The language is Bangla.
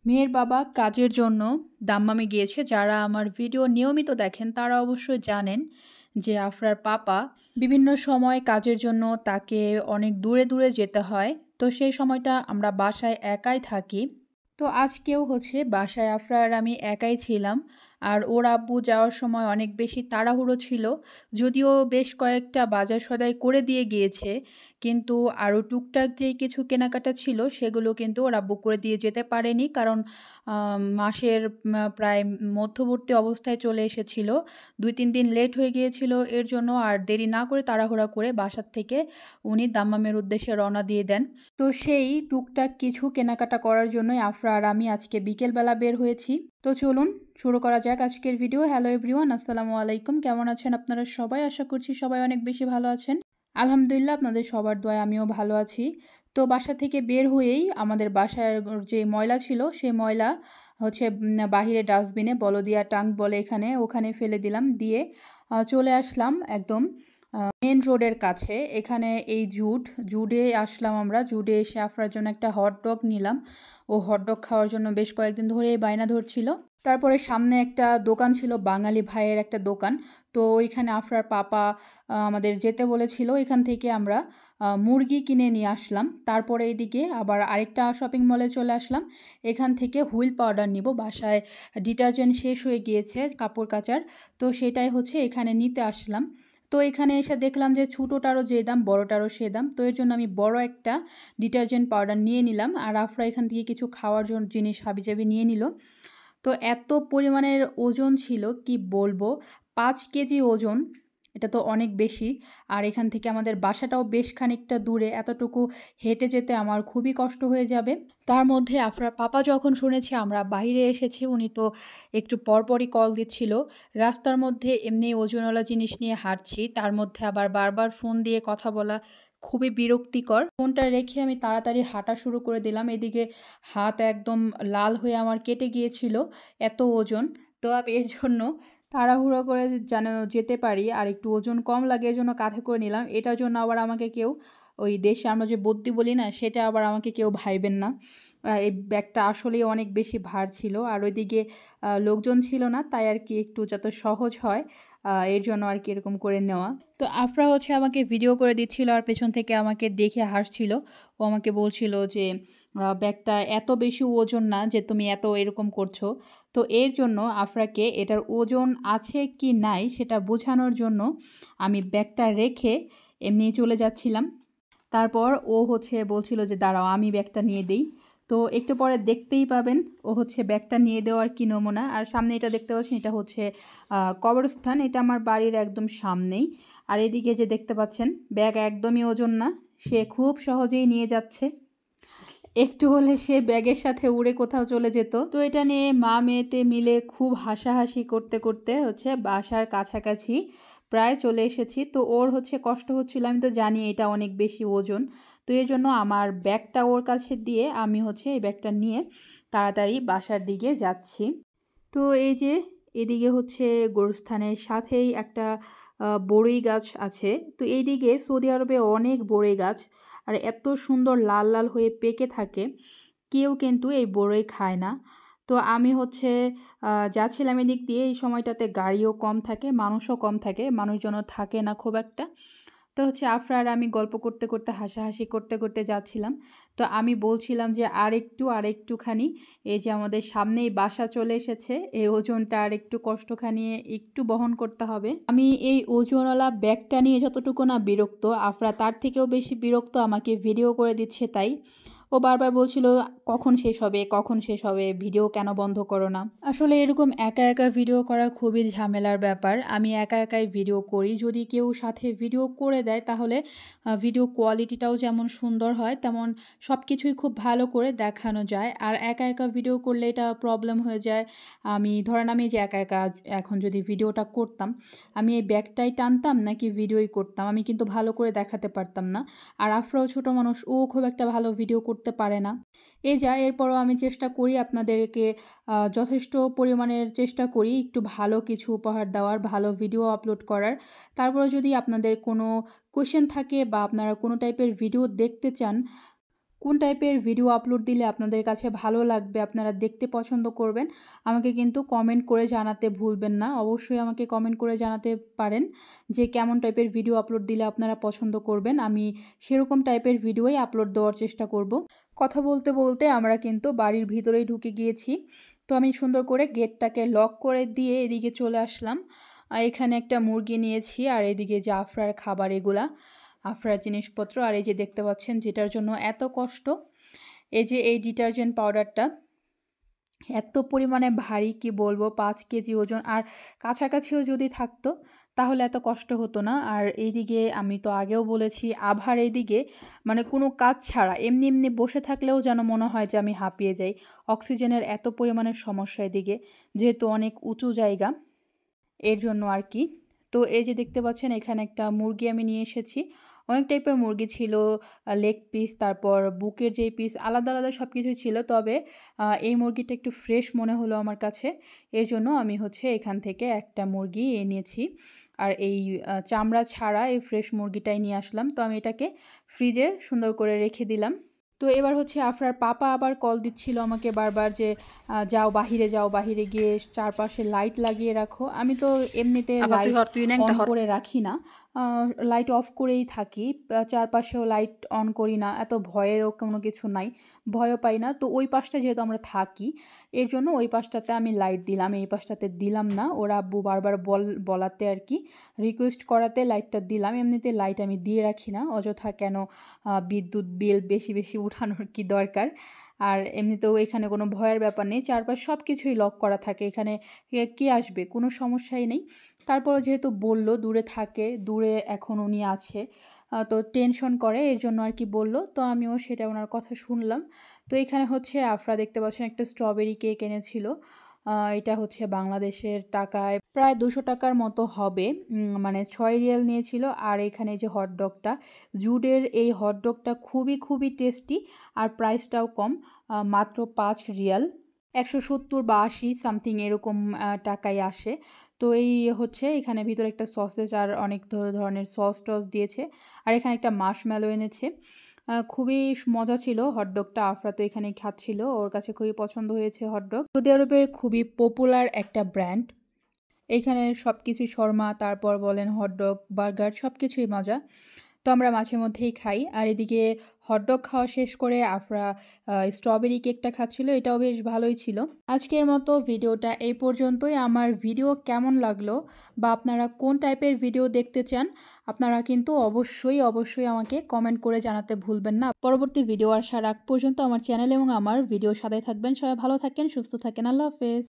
মেয়ের বাবা কাজের জন্য দাম্মামে গিয়েছে। যারা আমার ভিডিও নিয়মিত দেখেন তারা অবশ্যই জানেন যে আফরার পাপা বিভিন্ন সময় কাজের জন্য তাকে অনেক দূরে দূরে যেতে হয়। তো সেই সময়টা আমরা বাসায় একাই থাকি। তো আজকেও বাসায় আফরা আর আমি একাই ছিলাম। আর ওর আব্বু যাওয়ার সময় অনেক বেশি তাড়াহুড়ো ছিল। যদিও বেশ কয়েকটা বাজার সদাই করে দিয়ে গিয়েছে, কিন্তু আরও টুকটাক যেই কিছু কেনাকাটা ছিল সেগুলো কিন্তু ওর আব্বু করে দিয়ে যেতে পারেনি। কারণ মাসের প্রায় মধ্যবর্তী অবস্থায় চলে এসেছিল। ২-৩ দিন লেট হয়ে গিয়েছিল, এর জন্য আর দেরি না করে তাড়াহুড়া করে বাসার থেকে উনি দাম্মামের উদ্দেশ্যে রওনা দিয়ে দেন। তো সেই টুকটাক কিছু কেনাকাটা করার জন্যই আফরা আর আমি আজকে বিকেলবেলা বের হয়েছি। তো চলুন শুরু করা যাক আজকের ভিডিও। হ্যালো এভরিওয়ান, আসসালামু আলাইকুম। কেমন আছেন আপনারা সবাই? আশা করছি সবাই অনেক বেশি ভালো আছেন। আলহামদুলিল্লাহ, আপনাদের সবার দয়ায় আমিও ভালো আছি। তো বাসা থেকে বের হয়েই আমাদের বাসার যে ময়লা ছিল সেই ময়লা বাহিরে ডাস্টবিনে, বলদিয়া টাঙ্ক বলে এখানে, ওখানে ফেলে দিলাম। দিয়ে চলে আসলাম একদম মেন রোডের কাছে। এখানে এই জুডে আসলাম আমরা। জুডে এসে আফরার জন্য একটা হটডগ নিলাম। ও হটডগ খাওয়ার জন্য বেশ কয়েকদিন ধরে বায়না ধরছিল। তারপরে সামনে একটা দোকান ছিল, বাঙালি ভাইয়ের একটা দোকান। তো ওইখানে আফরার পাপা আমাদের যেতে বলেছিল। এখান থেকে আমরা মুরগি কিনে নিয়ে আসলাম। তারপরে এইদিকে আবার আরেকটা শপিং মলে চলে আসলাম। এখান থেকে হুইল পাউডার নিব। বাসায় ডিটারজেন্ট শেষ হয়ে গিয়েছে কাপড় কাচার, তো সেটাই এখানে নিতে আসলাম। তো এখানে এসে দেখলাম যে ছোটোটারও যে দাম বড়টারও সে দাম। তো এর জন্য আমি বড় একটা ডিটারজেন্ট পাউডার নিয়ে নিলাম। আর আফরা এখান থেকে কিছু খাওয়ার জন্য জিনিস হাবিজাবি নিয়ে নিল। তো এত পরিমাণের ওজন ছিল কি বলবো, 5 কেজি ওজন। এটা তো অনেক বেশি। আর এখান থেকে আমাদের বাসাটাও বেশ খানিকটা দূরে, এতটুকু হেঁটে যেতে আমার খুবই কষ্ট হয়ে যাবে। তার মধ্যে আফরার পাপা যখন শুনেছে আমরা বাইরে এসেছি, উনি তো একটু পরপরই কল দিচ্ছিল। রাস্তার মধ্যে এমনি ওজনওয়ালা জিনিস নিয়ে হাঁটছি, তার মধ্যে আবার বারবার ফোন দিয়ে কথা বলা খুবই বিরক্তিকর। ফোনটা রেখে আমি তাড়াতাড়ি হাঁটা শুরু করে দিলাম। এদিকে হাত একদম লাল হয়ে আমার কেটে গিয়েছিল, এত ওজন। তো আমি এর জন্য তাড়াহুড়ো করে যেন যেতে পারি আর একটু ওজন কম লাগে এর জন্য কাঁধে করে নিলাম। এটার জন্য আবার আমাকে কেউ, ওই দেশে আমরা যে বদ্যি বলি না, সেটা আবার আমাকে কেউ ভাইবেন না। এই ব্যাগটা আসলেই অনেক বেশি ভার ছিল। আর ওইদিকে লোকজন ছিল না, তাই আর কি একটু যাতে সহজ হয় এর জন্য আর কি এরকম করে নেওয়া। তো আফরা আমাকে ভিডিও করে দিচ্ছিল আর পেছন থেকে আমাকে দেখে হাসছিল। ও আমাকে বলছিল যে ব্যাগটা এত বেশি ওজন না যে তুমি এত এরকম করছো। তো এর জন্য আফরাকে এটার ওজন আছে কি নাই সেটা বোঝানোর জন্য আমি ব্যাগটা রেখে এমনি চলে যাচ্ছিলাম। তারপর ও বলছিল যে দাঁড়াও আমি ব্যাগটা নিয়ে দিই। তো একটু পরে দেখতেই পাবেন ও ব্যাগটা নিয়ে দেওয়ার কি নমুনা। আর সামনে এটা দেখতে পাচ্ছেন, এটা কবরস্থান। এটা আমার বাড়ির একদম সামনেই। আর এদিকে যে দেখতে পাচ্ছেন ব্যাগ একদমই ওজন না, সে খুব সহজেই নিয়ে যাচ্ছে। একটু হলে সে ব্যাগের সাথে উড়ে কোথাও চলে যেত। তো এটা নিয়ে মা মেয়েতে মিলে খুব হাসাহাসি করতে করতে বাসার কাছাকাছি প্রায় চলে এসেছি। তো ওর কষ্ট হচ্ছিল, আমি তো জানি এটা অনেক বেশি ওজন। তো এর জন্য আমার ব্যাগটা ওর কাছে দিয়ে আমি এই ব্যাগটা নিয়ে তাড়াতাড়ি বাসার দিকে যাচ্ছি। তো এই যে এদিকে গোরস্থানের সাথেই একটা বড়ই গাছ আছে। তো এইদিকে সৌদি আরবে অনেক বড়ই গাছ, আর এত সুন্দর লাল লাল হয়ে পেকে থাকে। কেউ কিন্তু এই বড়ই খায় না। তো আমি যাচ্ছিলাম এদিক দিয়ে, এই সময়টাতে গাড়িও কম থাকে, মানুষও কম থাকে, মানুষজনও থাকে না খুব একটা। তো আফরা আর আমি গল্প করতে করতে হাসাহাসি করতে করতে যাচ্ছিলাম। তো আমি বলছিলাম যে আরেকটুখানি, এই যে আমাদের সামনেই বাসা চলে এসেছে, এই ওজনটা আর একটু কষ্টখানি একটু বহন করতে হবে। আমি এই ওজনওয়ালা ব্যাগটা নিয়ে যতটুকু না বিরক্ত, আফরা তার থেকেও বেশি বিরক্ত আমাকে ভিডিও করে দিচ্ছে তাই। ও বারবার বলছিল কখন শেষ হবে, ভিডিও কেন বন্ধ করো না। আসলে এরকম একা একা ভিডিও করা খুবই ঝামেলার ব্যাপার। আমি একা একাই ভিডিও করি। যদি কেউ সাথে ভিডিও করে দেয় তাহলে ভিডিও কোয়ালিটিটাও যেমন সুন্দর হয়, তেমন সব কিছুই খুব ভালো করে দেখানো যায়। আর একা একা ভিডিও করলে এটা প্রবলেম হয়ে যায়। আমি যে একা একা এখন যদি ভিডিওটা করতাম, আমি এই ব্যাগটাই টানতাম নাকি ভিডিওই করতাম, আমি কিন্তু ভালো করে দেখাতে পারতাম না। আর আফরাও ছোটো মানুষ, ও খুব একটা ভালো ভিডিও করতে পারে না। এরপরও আমি চেষ্টা করি আপনাদেরকে যথেষ্ট পরিমাণের চেষ্টা করি একটু ভালো কিছু উপহার দেওয়ার, ভালো ভিডিও আপলোড করার। তারপরে যদি আপনাদের কোনো কোয়েশ্চেন থাকে বা আপনারা কোনো টাইপের ভিডিও দেখতে চান, কোন টাইপের ভিডিও আপলোড দিলে আপনাদের কাছে ভালো লাগবে, আপনারা দেখতে পছন্দ করবেন, আমাকে কিন্তু কমেন্ট করে জানাতে ভুলবেন না। অবশ্যই আমাকে কমেন্ট করে জানাতে পারেন যে কেমন টাইপের ভিডিও আপলোড দিলে আপনারা পছন্দ করবেন। আমি সেরকম টাইপের ভিডিওই আপলোড দেওয়ার চেষ্টা করব। কথা বলতে বলতে আমরা কিন্তু বাড়ির ভিতরেই ঢুকে গিয়েছি। তো আমি সুন্দর করে গেটটাকে লক করে দিয়ে এদিকে চলে আসলাম। এখানে একটা মুরগি নিয়েছি, আর এদিকে যে আফরার খাবার, এগুলা আফরার জিনিসপত্র। আর এই যে দেখতে পাচ্ছেন যেটার জন্য এত কষ্ট, এই যে এই ডিটারজেন্ট পাউডারটা এত পরিমাণে ভারী, কি বলবো, 5 কেজি ওজন। আর কাছাকাছিও যদি থাকতো তাহলে এত কষ্ট হতো না। আর এইদিকে আমি তো আগেও বলেছি, আভার এইদিকে মানে কোনো কাজ ছাড়া এমনি এমনি বসে থাকলেও যেন মনে হয় যে আমি হাঁপিয়ে যাই। অক্সিজেনের এত পরিমাণের সমস্যা এদিকে, যেহেতু অনেক উঁচু জায়গা, এর জন্য আর কি। তো এই যে দেখতে পাচ্ছেন এখানে একটা মুরগি আমি নিয়ে এসেছি। অনেক টাইপের মুরগি ছিল, লেগ পিস, তারপর বুকের যেই পিস, আলাদা আলাদা সব কিছুই ছিল। তবে এই মুরগিটা একটু ফ্রেশ মনে হলো আমার কাছে, এর জন্য আমি হচ্ছে এখান থেকে একটা মুরগি এনেছি। আর এই চামড়া ছাড়া এই ফ্রেশ মুরগিটাই নিয়ে আসলাম। তো আমি এটাকে ফ্রিজে সুন্দর করে রেখে দিলাম। তো এবার হচ্ছে আফরার পাপা আবার কল দিচ্ছিল আমাকে বারবার যে যাও বাহিরে, যাও বাহিরে গিয়ে চারপাশে লাইট লাগিয়ে রাখো। আমি তো এমনিতে লাইট অন করে রাখি না, লাইট অফ করেই থাকি, চারপাশেও লাইট অন করি না। এত ভয়েরও কোনো কিছু নাই, ভয়ও পাই না। তো ওই পাশটা যেহেতু আমরা থাকি, এর জন্য ওই পাশটাতে আমি লাইট দিলাম, এই পাশটাতে দিলাম না। ওরা আব্বু বারবার বলাতে আর কি, রিকোয়েস্ট করাতে লাইটটা দিলাম। এমনিতে লাইট আমি দিয়ে রাখি না, অযথা কেন বিদ্যুৎ বিল বেশি বেশি উঠানোর কি দরকার। আর এমনিতেও এখানে কোনো ভয়ের ব্যাপার নেই, চারপাশ সব কিছুই লক করা থাকে, এখানে কে আসবে কোনো সমস্যাই নেই। তারপরও যেহেতু বলল দূরে থাকে, দূরে এখন উনি আছে, তো টেনশন করে, এর জন্য আর কি বলল। তো আমিও সেটা ওনার কথা শুনলাম। তো এখানে হচ্ছে আফরা দেখতে পাচ্ছেন একটা স্ট্রবেরি কেক এনেছিল। এটা হচ্ছে বাংলাদেশের টাকায় প্রায় 200 টাকার মতো হবে, মানে 6 রিয়াল নিয়েছিল। আর এখানে যে হটডগটা, জুডের এই হটডগটা খুবই খুবই টেস্টি, আর প্রাইসটাও কম, মাত্র 5 রিয়াল, 170 বা 80 সামথিং এরকম টাকায় আসে। তো এই হচ্ছে এখানে ভিতরে একটা সসেজ আর অনেক ধরনের সস টস দিয়েছে। আর এখানে একটা মার্শম্যালো এনেছে। খুবই মজা ছিল হটডগটা। আফরা তো এখানে খাচ্ছিল, ওর কাছে খুবই পছন্দ হয়েছে হটডগ। সৌদি আরবের খুবই পপুলার একটা ব্র্যান্ড। এইখানে সব কিছুই শর্মা, তারপর বলেন হটডগ, বার্গার, সব কিছুই মজা। তো আমরা মাঝে মধ্যেই খাই। আর এদিকে হটডগ খাওয়া শেষ করে আফরা স্ট্রবেরি কেকটা খাচ্ছিল, এটাও বেশ ভালোই ছিল। আজকের মতো ভিডিওটা এই পর্যন্তই। আমার ভিডিও কেমন লাগলো বা আপনারা কোন টাইপের ভিডিও দেখতে চান, আপনারা কিন্তু অবশ্যই অবশ্যই আমাকে কমেন্ট করে জানাতে ভুলবেন না। পরবর্তী ভিডিও আসার আগ পর্যন্ত আমার চ্যানেল এবং আমার ভিডিওর সাথে থাকবেন। সবাই ভালো থাকেন, সুস্থ থাকেন, আল্লাহ হাফেজ।